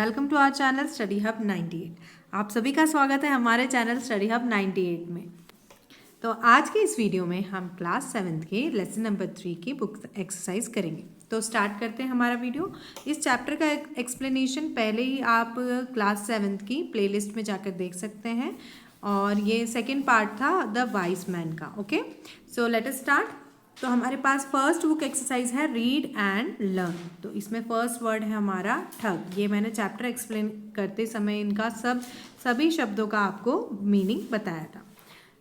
Welcome to our channel study hub 98। आप सभी का स्वागत है हमारे चैनल स्टडी हब 98 में। तो आज के इस वीडियो में हम क्लास 7th के लेसन नंबर 3 की बुक एक्सरसाइज करेंगे। तो स्टार्ट करते हैं हमारा वीडियो। इस चैप्टर का एक्सप्लेनेशन पहले ही आप क्लास 7th की प्लेलिस्ट में जाकर देख सकते हैं, और ये सेकेंड पार्ट था द वाइज मैन का। Okay, so let us start. तो हमारे पास फर्स्ट बुक एक्सरसाइज है रीड एंड लर्न। तो इसमें फर्स्ट वर्ड है हमारा ठग। ये मैंने चैप्टर एक्सप्लेन करते समय इनका सभी शब्दों का आपको मीनिंग बताया था।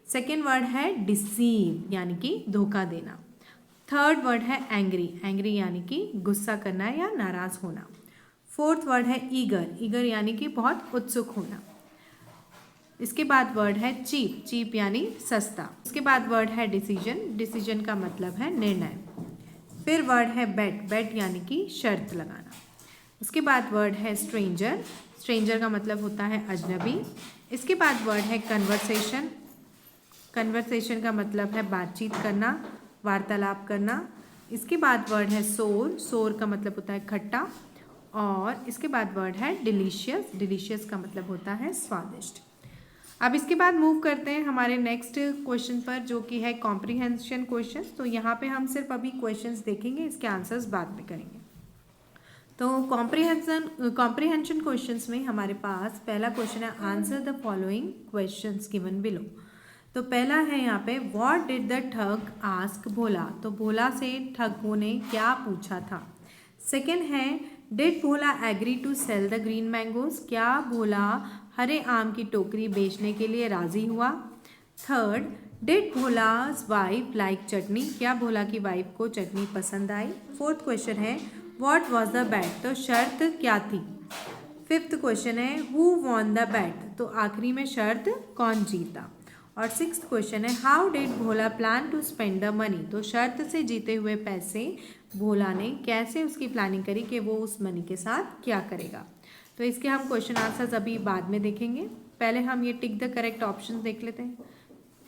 सेकेंड वर्ड है डिसीव यानी कि धोखा देना। थर्ड वर्ड है एंग्री, एंग्री यानी कि गुस्सा करना या नाराज होना। फोर्थ वर्ड है ईगर, ईगर यानी कि बहुत उत्सुक होना। इसके बाद वर्ड है चीप, चीप यानी सस्ता। उसके बाद वर्ड है डिसीजन, डिसीजन का मतलब है निर्णय। फिर वर्ड है बेट, बेट यानी कि शर्त लगाना। उसके बाद वर्ड है स्ट्रेंजर, स्ट्रेंजर का मतलब होता है अजनबी। इसके बाद वर्ड है कन्वर्सेशन, कन्वर्सेशन का मतलब है बातचीत करना, वार्तालाप करना। इसके बाद वर्ड है सोर, सोर का मतलब होता है खट्टा। और इसके बाद वर्ड है डिलीशियस, डिलीशियस का मतलब होता है स्वादिष्ट। अब इसके बाद मूव करते हैं हमारे नेक्स्ट क्वेश्चन पर, जो कि है कॉम्प्रीहेंशन क्वेश्चन। तो यहाँ पे हम सिर्फ अभी क्वेश्चंस देखेंगे, इसके आंसर्स बाद में करेंगे। तो कॉम्प्रीहेंशन क्वेश्चंस में हमारे पास पहला क्वेश्चन है answer the following questions given below. तो पहला है यहाँ पे व्हाट डिड द ठग आस्क भोला। तो भोला से ठगों ने क्या पूछा था। सेकेंड है did Bhola agree to sell the green mangoes, क्या भोला हरे आम की टोकरी बेचने के लिए राजी हुआ। Third did Bhola's wife like chutney, क्या भोला की वाइफ को चटनी पसंद आई। फोर्थ क्वेश्चन है व्हाट वाज द बैट, तो शर्त क्या थी। फिफ्थ क्वेश्चन है हु वॉन द बैट, तो आखिरी में शर्त कौन जीता। और सिक्स्थ क्वेश्चन है how did Bhola plan to spend the money, तो शर्त से जीते हुए पैसे भोला ने कैसे उसकी प्लानिंग करी कि वो उस मनी के साथ क्या करेगा। तो इसके हम क्वेश्चन आंसर्स अभी बाद में देखेंगे। पहले हम ये टिक द करेक्ट ऑप्शन देख लेते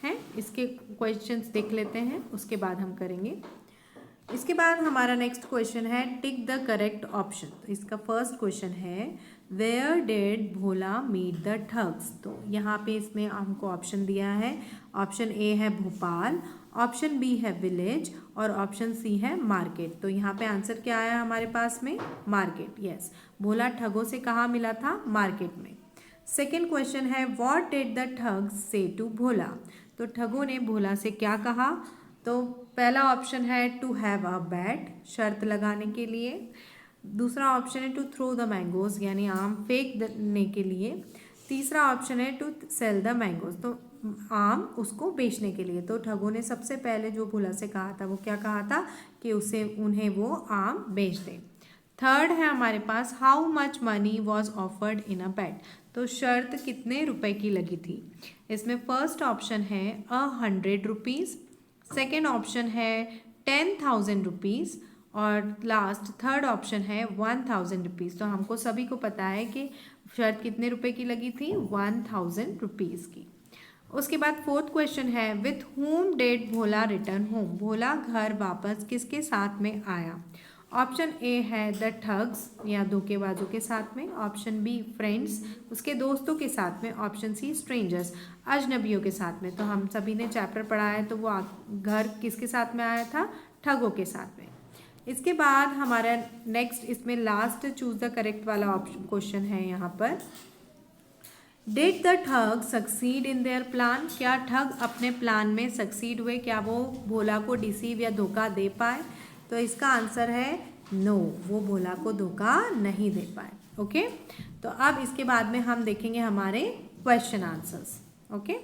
हैं, इसके क्वेश्चंस देख लेते हैं, उसके बाद हम करेंगे। इसके बाद हमारा नेक्स्ट क्वेश्चन है टिक द करेक्ट ऑप्शन। तो इसका फर्स्ट क्वेश्चन है where did Bhola meet the thugs. तो यहाँ पे इसमें हमको ऑप्शन दिया है। ऑप्शन ए है भोपाल, ऑप्शन बी है विलेज और ऑप्शन सी है मार्केट। तो यहाँ पे आंसर क्या आया हमारे पास में, मार्केट। यस, भोला ठगों से कहाँ मिला था, मार्केट में। सेकेंड क्वेश्चन है व्हाट डिड द ठग्स से टू भोला। तो ठगों ने भोला से क्या कहा। तो पहला ऑप्शन है टू हैव अ बैट, शर्त लगाने के लिए। दूसरा ऑप्शन है टू थ्रो द मैंगोज यानी आम फेंक देने के लिए। तीसरा ऑप्शन है टू सेल द मैंगोज, तो आम उसको बेचने के लिए। तो ठगों ने सबसे पहले जो भोला से कहा था वो क्या कहा था कि उन्हें वो आम बेच दें। थर्ड है हमारे पास how much money was offered in a bet, तो शर्त कितने रुपए की लगी थी। इसमें फर्स्ट ऑप्शन है 100 रुपीज़, सेकेंड ऑप्शन है 10,000 रुपीज़ और लास्ट थर्ड ऑप्शन है 1,000 रुपीज़। तो हमको सभी को पता है कि शर्त कितने रुपए की लगी थी, 1,000 रुपीज़ की। उसके बाद फोर्थ क्वेश्चन है with whom did Bhola return home, Bhola घर वापस किसके साथ में आया। ऑप्शन ए है द ठग्स या धोखेबाजों के साथ में, ऑप्शन बी फ्रेंड्स उसके दोस्तों के साथ में, ऑप्शन सी स्ट्रेंजर्स अजनबियों के साथ में। तो हम सभी ने चैप्टर पढ़ा है, तो वो घर किसके साथ में आया था, ठगों के साथ में। इसके बाद हमारा नेक्स्ट इसमें लास्ट चूज द करेक्ट वाला ऑप्शन क्वेश्चन है यहाँ पर डिड द ठग सक्सीड इन देयर प्लान, क्या ठग अपने प्लान में सक्सीड हुए, क्या वो भोला को डिसीव या धोखा दे पाए। तो इसका आंसर है नो, वो भोला को धोखा नहीं दे पाए। ओके, तो अब इसके बाद में हम देखेंगे हमारे क्वेश्चन आंसर्स। ओके,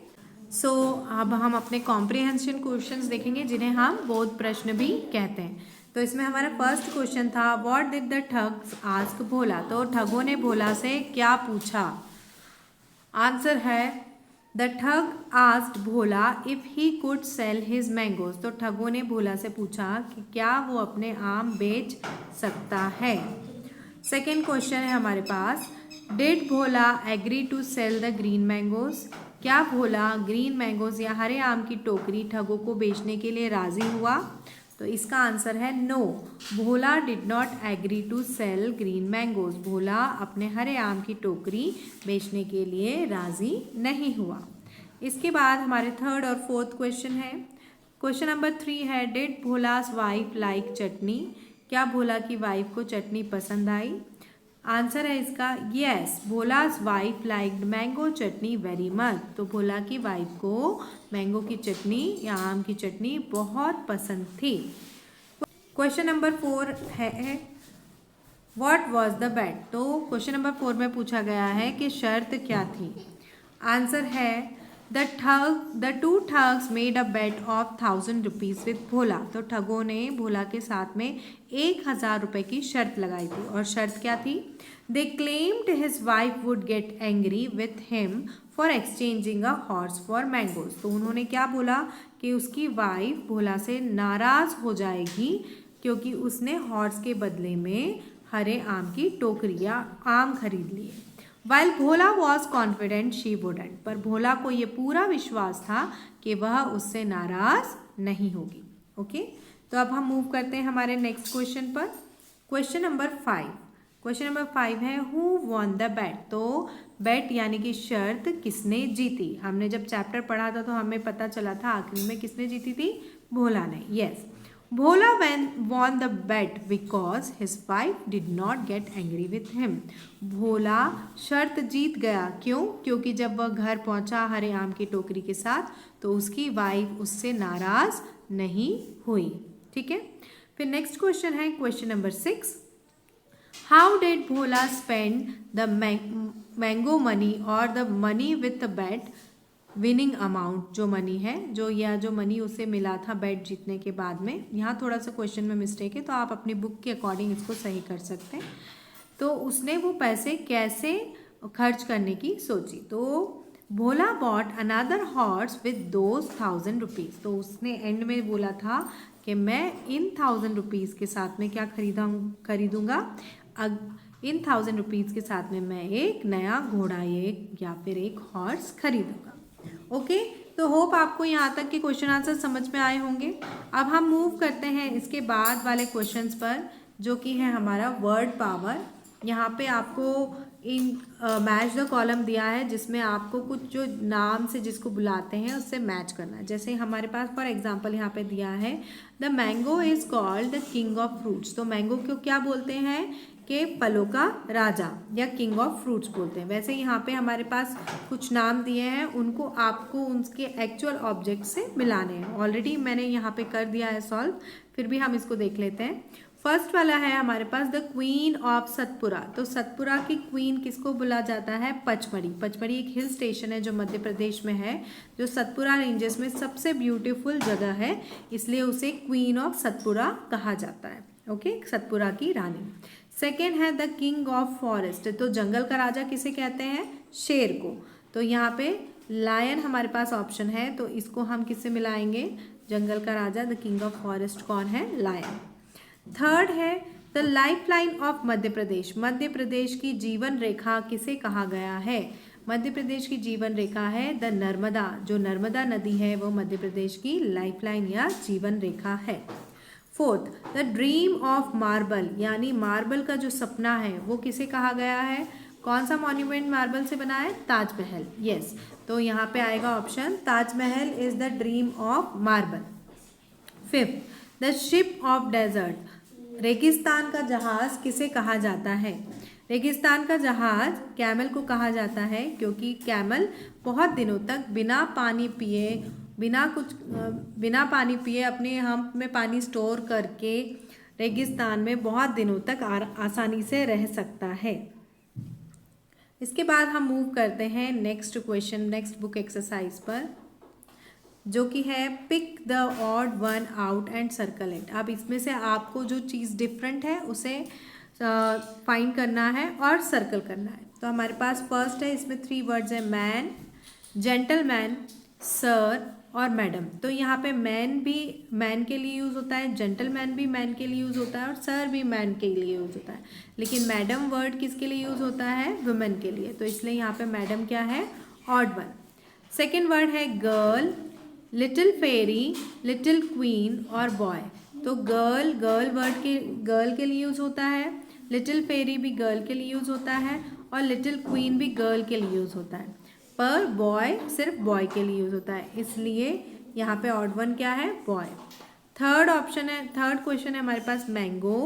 सो अब हम अपने कॉम्प्रिहेंशन क्वेश्चंस देखेंगे जिन्हें हम बोध प्रश्न भी कहते हैं। तो इसमें हमारा फर्स्ट क्वेश्चन था what did the thugs ask Bhola, तो ठगों ने भोला से क्या पूछा। आंसर है द ठग asked Bhola if he could sell his mangoes, तो ठगों ने भोला से पूछा कि क्या वो अपने आम बेच सकता है। सेकेंड क्वेश्चन है हमारे पास did Bhola agree to sell the green mangoes, क्या भोला ग्रीन मैंगोज या हरे आम की टोकरी ठगों को बेचने के लिए राजी हुआ। तो इसका आंसर है no. Bhola did not agree to sell green mangoes. Bhola अपने हरे आम की टोकरी बेचने के लिए राज़ी नहीं हुआ। इसके बाद हमारे थर्ड और फोर्थ क्वेश्चन है। क्वेश्चन नंबर 3 है, डिड भोलास वाइफ लाइक चटनी। क्या भोला की वाइफ को चटनी पसंद आई? आंसर है इसका यस, भोलास वाइफ लाइक्ड मैंगो चटनी वेरी मच। तो भोला की वाइफ को मैंगो की चटनी या आम की चटनी बहुत पसंद थी। क्वेश्चन नंबर 4 है, व्हाट वाज द बेट। तो क्वेश्चन नंबर 4 में पूछा गया है कि शर्त क्या थी। आंसर है the two thugs made a bet of 1000 rupees with Bhola. तो ठगों ने भोला के साथ में 1000 रुपये की शर्त लगाई थी। और शर्त क्या थी? दे claimed his wife would get angry with him for exchanging a horse for mangoes. तो उन्होंने क्या बोला कि उसकी वाइफ भोला से नाराज़ हो जाएगी क्योंकि उसने हॉर्स के बदले में हरे आम की टोकरी या आम खरीद लिए। While Bhola was confident she wouldn't. पर भोला को ये पूरा विश्वास था कि वह उससे नाराज नहीं होगी। ओके, तो अब हम मूव करते हैं हमारे नेक्स्ट क्वेश्चन पर। Question number 5। क्वेश्चन नंबर 5 है, हु वॉन द बेट। तो बेट यानी कि शर्त किसने जीती? हमने जब चैप्टर पढ़ा था तो हमें पता चला था आखिरी में किसने जीती थी? भोला ने। Yes, Bhola won the bet because his wife did not get angry with him। भोला शर्त जीत गया। क्यों? क्योंकि जब वह घर पहुंचा हरे आम की टोकरी के साथ तो उसकी वाइफ उससे नाराज नहीं हुई। ठीक है, फिर नेक्स्ट क्वेश्चन है question number 6। How did Bhola spend the mango money और the money with the bet winning amount. जो मनी है जो मनी उसे मिला था बेट जीतने के बाद में, यहाँ थोड़ा सा क्वेश्चन में मिस्टेक है तो आप अपनी बुक के अकॉर्डिंग इसको सही कर सकते हैं। तो उसने वो पैसे कैसे खर्च करने की सोची। तो Bhola bought another horse with those 1000 rupees. तो उसने एंड में बोला था कि मैं इन 1000 रुपीज़ के साथ में क्या खरीदूँगा। इन 1000 रुपीज़ के साथ में मैं एक नया घोड़ा या फिर एक हॉर्स खरीदूँगा। ओके, तो होप आपको यहाँ तक के क्वेश्चन आंसर समझ में आए होंगे। अब हम मूव करते हैं इसके बाद वाले क्वेश्चंस पर, जो कि है हमारा वर्ड पावर। यहाँ पे आपको इन मैच द कॉलम दिया है जिसमें आपको कुछ जो नाम से जिसको बुलाते हैं उससे मैच करना है। जैसे हमारे पास फॉर एग्जांपल यहाँ पे दिया है, the mango is called the king of fruits. तो मैंगो को क्या बोलते हैं कि फलों का राजा या किंग ऑफ फ्रूट्स बोलते हैं। वैसे यहाँ पे हमारे पास कुछ नाम दिए हैं, उनको आपको उनके एक्चुअल ऑब्जेक्ट से मिलाने हैं। ऑलरेडी मैंने यहाँ पे कर दिया है सॉल्व, फिर भी हम इसको देख लेते हैं। फर्स्ट वाला है हमारे पास द क्वीन ऑफ सतपुरा। तो सतपुरा की क्वीन किसको बोला जाता है? पचमढ़ी। पचमढ़ी एक हिल स्टेशन है जो मध्य प्रदेश में है, जो सतपुरा रेंजेस में सबसे ब्यूटीफुल जगह है, इसलिए उसे क्वीन ऑफ सतपुरा कहा जाता है। ओके, सतपुरा की रानी। सेकेंड है द किंग ऑफ फॉरेस्ट। तो जंगल का राजा किसे कहते हैं? शेर को। तो यहाँ पे लायन हमारे पास ऑप्शन है, तो इसको हम किससे मिलाएंगे? जंगल का राजा द किंग ऑफ फॉरेस्ट कौन है? लायन। थर्ड है the lifeline of Madhya Pradesh. Madhya Pradesh की जीवन रेखा किसे कहा गया है? मध्य प्रदेश की जीवन रेखा है द नर्मदा। जो नर्मदा नदी है वो मध्य प्रदेश की लाइफलाइन या जीवन रेखा है। Fourth, the dream of marble, यानी मार्बल का जो सपना है वो किसे कहा गया है? कौन सा मॉन्यूमेंट मार्बल से बना है? ताजमहल। यस, तो यहाँ पे आएगा option Taj Mahal is the dream of marble. Fifth, the ship of desert. रेगिस्तान का जहाज किसे कहा जाता है? रेगिस्तान का जहाज कैमल को कहा जाता है, क्योंकि कैमल बहुत दिनों तक बिना पानी पिए अपने हम्प में पानी स्टोर करके रेगिस्तान में बहुत दिनों तक आसानी से रह सकता है। इसके बाद हम मूव करते हैं next question, next book exercise पर, जो कि है pick the odd one out and circle it. अब इसमें से आपको जो चीज़ डिफरेंट है उसे फाइंड करना है और सर्कल करना है। तो हमारे पास फर्स्ट है, इसमें 3 वर्ड्स है, मैन, जेंटलमैन, सर और मैडम। तो यहाँ पे मैन भी मैन के लिए यूज़ होता है, जेंटलमैन भी मैन के लिए यूज़ होता है और सर भी मैन के लिए यूज़ होता है। लेकिन मैडम वर्ड किसके लिए यूज़ होता है? वुमेन के लिए। तो इसलिए यहाँ पे मैडम क्या है? Odd one. सेकेंड वर्ड है girl, little fairy, little queen और बॉय। तो गर्ल, गर्ल वर्ड के गर्ल के लिए यूज़ होता है, लिटिल फेरी भी गर्ल के लिए यूज़ होता है और लिटिल क्वीन भी गर्ल के लिए यूज़ होता है, पर बॉय सिर्फ बॉय के लिए यूज़ होता है, इसलिए यहाँ पे ऑड वन क्या है, बॉय। थर्ड ऑप्शन है, थर्ड क्वेश्चन है हमारे पास मैंगो,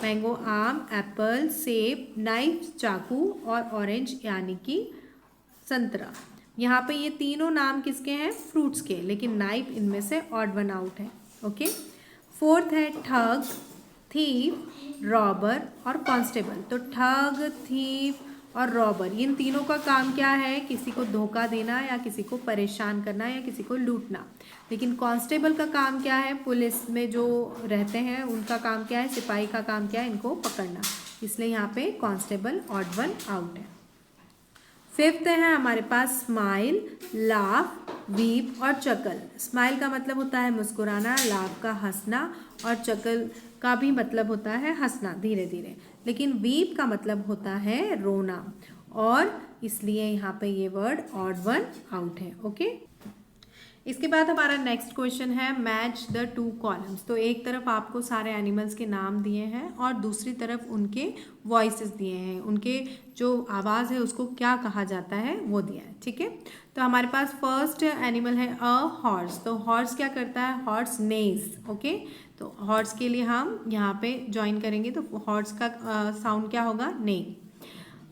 मैंगो आम, एप्पल, सेब, नाइफ चाकू और ऑरेंज यानी कि संतरा। यहाँ पे ये तीनों नाम किसके हैं, फ्रूट्स के, लेकिन नाइफ इनमें से ऑड वन आउट है। ओके। फोर्थ है ठग, थीफ, रॉबर और कांस्टेबल। तो ठग, थीफ और रॉबर, इन तीनों का काम क्या है, किसी को धोखा देना या किसी को परेशान करना या किसी को लूटना। लेकिन कांस्टेबल का काम क्या है, पुलिस में जो रहते हैं उनका काम क्या है, सिपाही का काम क्या है, इनको पकड़ना, इसलिए यहाँ पे कांस्टेबल ऑड वन आउट है। फिफ्थ है हमारे पास स्माइल, लाफ, वीप और चकल। स्माइल का मतलब होता है मुस्कुराना, लाफ का हंसना और चकल का भी मतलब होता है हंसना धीरे धीरे, लेकिन वीप का मतलब होता है रोना, और इसलिए यहाँ पे ये वर्ड ऑड वन आउट है। ओके। इसके बाद हमारा नेक्स्ट क्वेश्चन है मैच द टू कॉलम्स। तो एक तरफ आपको सारे एनिमल्स के नाम दिए हैं और दूसरी तरफ उनके वॉइसेस दिए हैं, उनके जो आवाज़ है उसको क्या कहा जाता है वो दिया है। ठीक है, तो हमारे पास फर्स्ट एनिमल है अ हॉर्स। तो हॉर्स क्या करता है, हॉर्स नेज। ओके, तो हॉर्स के लिए हम यहाँ पे ज्वाइन करेंगे, तो हॉर्स का साउंड क्या होगा, ने।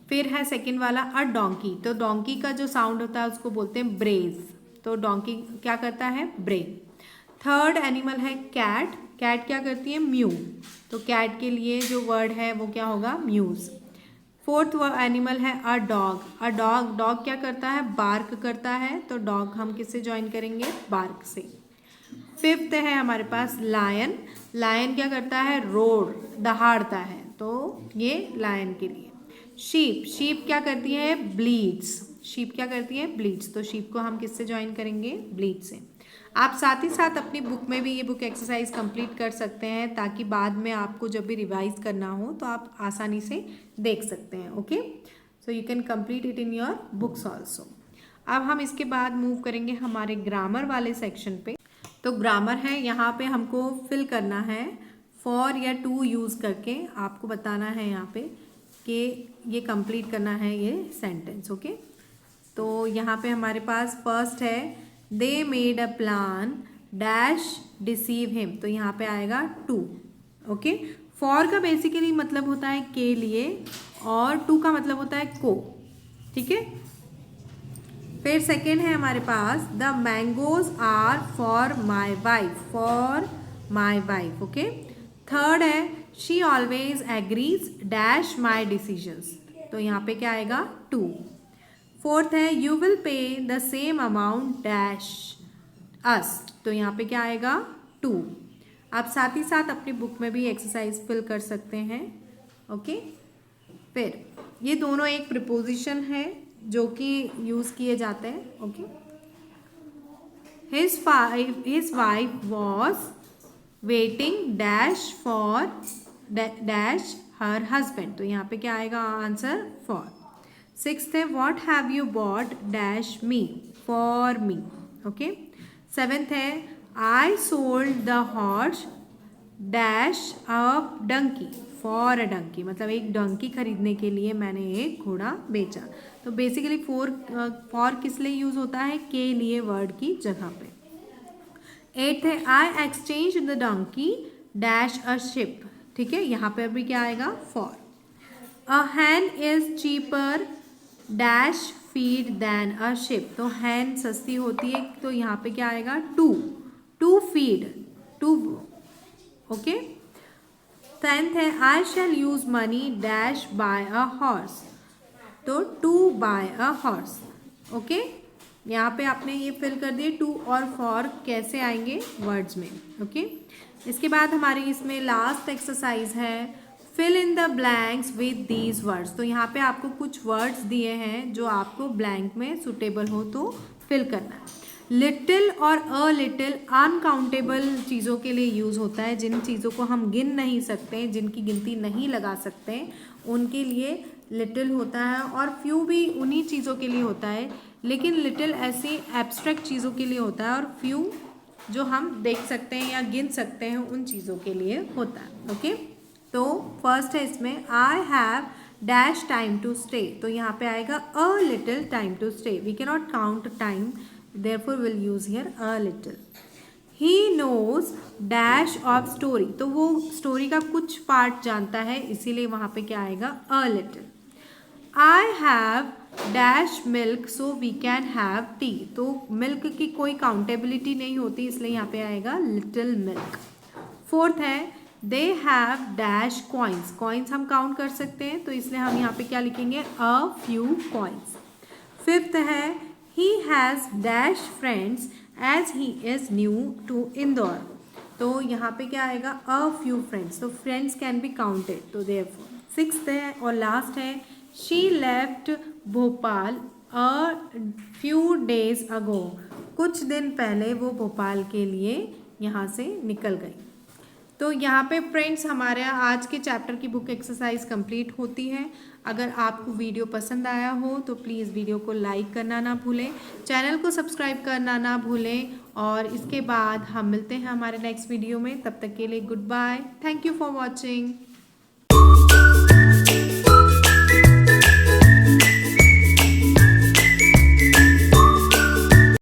फिर है सेकेंड वाला अ डोंकी। तो डोंकी का जो साउंड होता है उसको बोलते हैं ब्रेज। तो डोंकी क्या करता है, ब्रे। थर्ड एनिमल है कैट। कैट क्या करती है, म्यू। तो कैट के लिए जो वर्ड है वो क्या होगा, म्यूज। फोर्थ एनिमल है a dog. A dog, dog क्या करता है, बार्क करता है। तो डॉग हम किससे ज्वाइन करेंगे, बार्क से। फिफ्थ है हमारे पास लायन। लायन क्या करता है, रोर, दहाड़ता है, तो ये लायन के लिए। शीप, शीप क्या करती है, ब्लीड्स। शीप क्या करती है, ब्लीड्स। तो शीप को हम किससे ज्वाइन करेंगे, ब्लीड से। आप साथ ही साथ अपनी बुक में भी ये बुक एक्सरसाइज कंप्लीट कर सकते हैं, ताकि बाद में आपको जब भी रिवाइज करना हो तो आप आसानी से देख सकते हैं। Okay, so you can complete it in your books also. अब हम इसके बाद मूव करेंगे हमारे ग्रामर वाले सेक्शन पे। तो ग्रामर है, यहाँ पे हमको फिल करना है फॉर या टू यूज़ करके, आपको बताना है यहाँ पे कि ये कंप्लीट करना है ये सेंटेंस। ओके, तो यहाँ पे हमारे पास फर्स्ट है they made a plan dash deceive him. तो यहाँ पे आएगा टू। ओके, फॉर का बेसिकली मतलब होता है के लिए और टू का मतलब होता है को। ठीक है, फिर सेकेंड है हमारे पास the mangoes are for my wife, for my wife. Okay, third है she always agrees dash my decisions. तो यहाँ पे क्या आएगा, टू। फोर्थ है you will pay the same amount dash us. तो यहाँ पे क्या आएगा, टू। आप साथ ही साथ अपनी बुक में भी एक्सरसाइज फिल कर सकते हैं। ओके, फिर ये दोनों एक प्रिपोजिशन है जो कि यूज़ किए जाते हैं। Okay, his wife was waiting dash for dash her husband. तो यहाँ पे क्या आएगा आंसर, फॉर। सिक्स्थ है what have you bought dash me, for me. Okay, seventh है I sold the horse dash a donkey, for a donkey. मतलब एक डंकी खरीदने के लिए मैंने एक घोड़ा बेचा। तो बेसिकली फॉर किस लिए यूज होता है, के लिए वर्ड की जगह पे। एट्थ है I exchange the donkey dash a ship. ठीक है, यहाँ पे अभी क्या आएगा, for. A hen is cheaper dash feed than a ship. तो हैन सस्ती होती है, तो यहाँ पे क्या आएगा, to, to feed, to. Okay, tenth है I shall use money dash buy a horse. तो to buy a horse. Okay, यहाँ पे आपने ये फिल कर दिए टू और फॉर कैसे आएंगे वर्ड्स में। ओके, इसके बाद हमारी इसमें लास्ट एक्सरसाइज है fill in the blanks with these words. तो यहाँ पे आपको कुछ वर्ड्स दिए हैं जो आपको ब्लैंक में सुटेबल हो तो फिल करना है। लिटिल और अ लिटिल अनकाउंटेबल चीज़ों के लिए यूज़ होता है, जिन चीज़ों को हम गिन नहीं सकते, जिनकी गिनती नहीं लगा सकते, उनके लिए लिटिल होता है। और फ्यू भी उन्हीं चीज़ों के लिए होता है, लेकिन लिटिल ऐसी एब्स्ट्रैक्ट चीज़ों के लिए होता है और फ्यू जो हम देख सकते हैं या गिन सकते हैं उन चीज़ों के लिए होता है। ओके, तो फर्स्ट है इसमें I have dash time to stay, तो यहाँ पे आएगा a little time to stay. We can not count time, therefore will use here a little. He knows dash of story, तो वो स्टोरी का कुछ पार्ट जानता है, इसीलिए वहाँ पे क्या आएगा a little. I have dash milk so we can have tea, तो मिल्क की कोई काउंटेबिलिटी नहीं होती, इसलिए यहाँ पे आएगा लिटिल मिल्क। फोर्थ है they have dash coins, coins हम काउंट कर सकते हैं, तो इसलिए हम यहाँ पे क्या लिखेंगे अ फ्यू कॉइन्स। फिफ्थ है he has dash friends as he is new to Indore, तो यहाँ पे क्या आएगा अ फ्यू फ्रेंड्स, तो फ्रेंड्स कैन बी काउंटेड, तो देयरफॉर। सिक्स्थ है और लास्ट है she left Bhopal a few days ago, कुछ दिन पहले वो भोपाल के लिए यहाँ से निकल गई। तो यहाँ पे फ्रेंड्स हमारे आज के चैप्टर की बुक एक्सरसाइज कंप्लीट होती है। अगर आपको वीडियो पसंद आया हो तो प्लीज़ वीडियो को लाइक करना ना भूलें, चैनल को सब्सक्राइब करना ना भूलें, और इसके बाद हम मिलते हैं हमारे नेक्स्ट वीडियो में। तब तक के लिए good bye, thank you for watching.